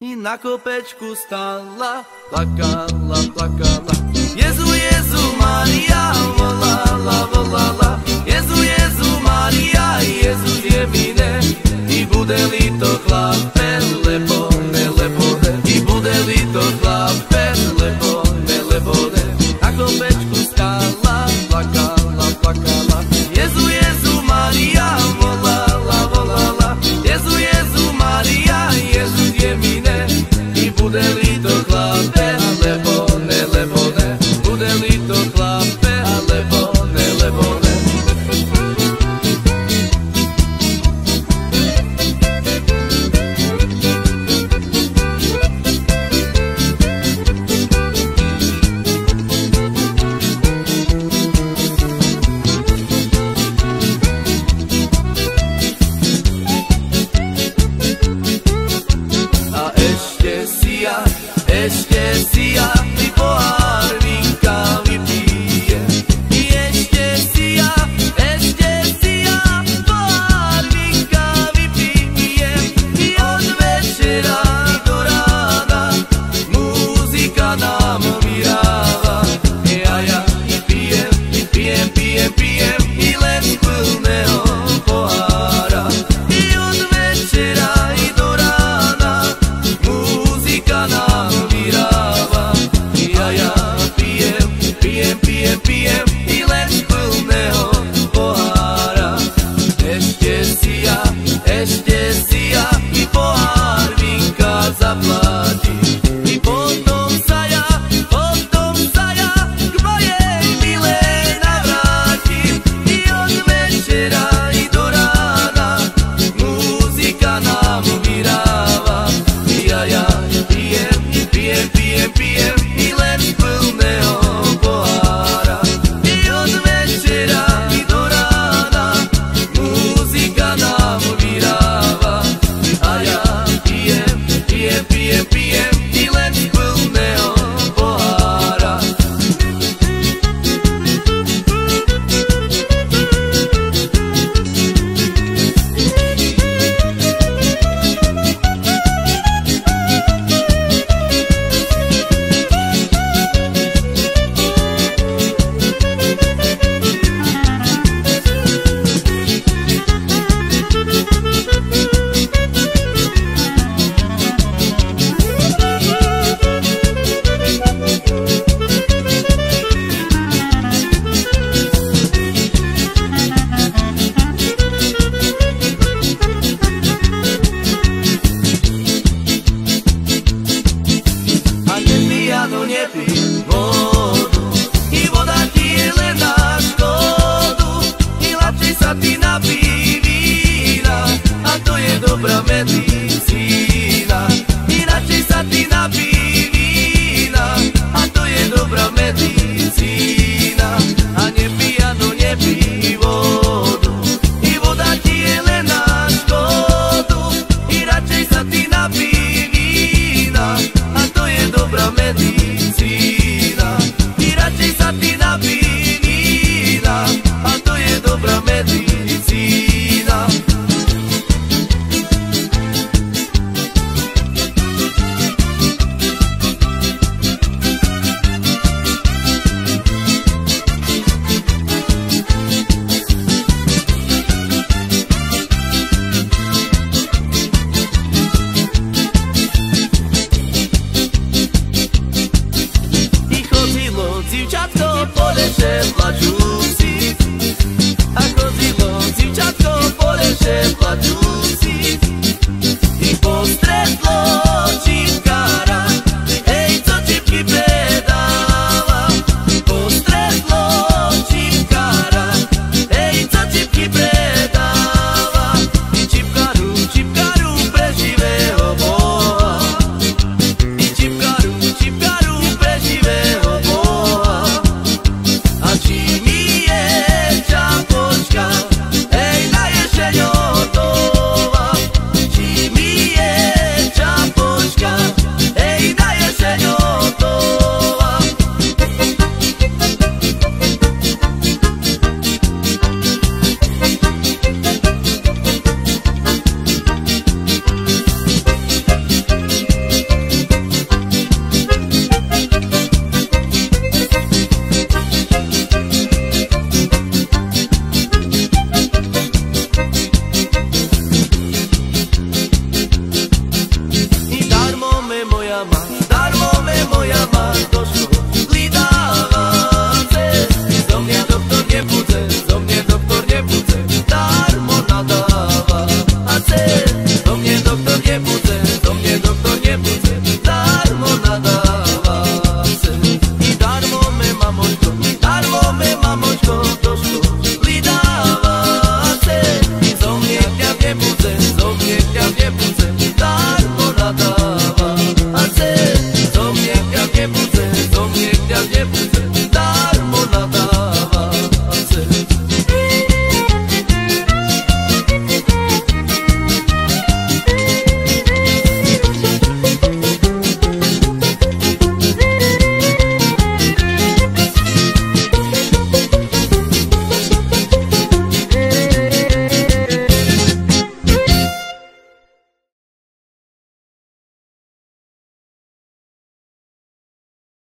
I na kopečku stála, plakala, plakala. Jezu, Jezu, Mária, volala, volala. Jezu, Jezu, Mária, Jezus je mine. I bude li to chlape, lebo ne, lebo ne. I bude li to chlape, lebo ne, lebo ne. Na kopečku stála, plakala, plakala. Jezu, Jezu, Mária, volala, volala. Jezu, Jezu, Mária, Jezus je mine. I bude li to chlape, lebo ne, lebo ne. Bude li to chlape, lebo ne, lebo ne. Ešte si ja i pohár vínka vypijem. I ešte si ja pohár vínka vypijem. I od večera do rána muzika nám vyhráva. A ja pijem, pijem, pijem, pijem i len z plného pohára. I od večera i do rána muzika nám pijem i len z plného pohára. Ešte si ja i pohár vínka zaplatím. I potom sa ja k mojej milej navrátim. I od večera i do rána muzika nám vyhráva. Ja pijem, pijem, pijem, pijem i len z plného pohára. Pijem i len z plného pohára. No nepij vodu, i voda ti je len na škodu. I lepšie sa ty napij vína, a to je dobrá medicína. I radšej sa ty napij vína, a to je dobrá medicína. A nepij vodu, i voda ti je len na škodu. I radšej sa ty napij vína, a to je dobrá medicína. I radšej sa ty napij vína, a to je dobrá medicína. Dziewczatko po lesie placzuje.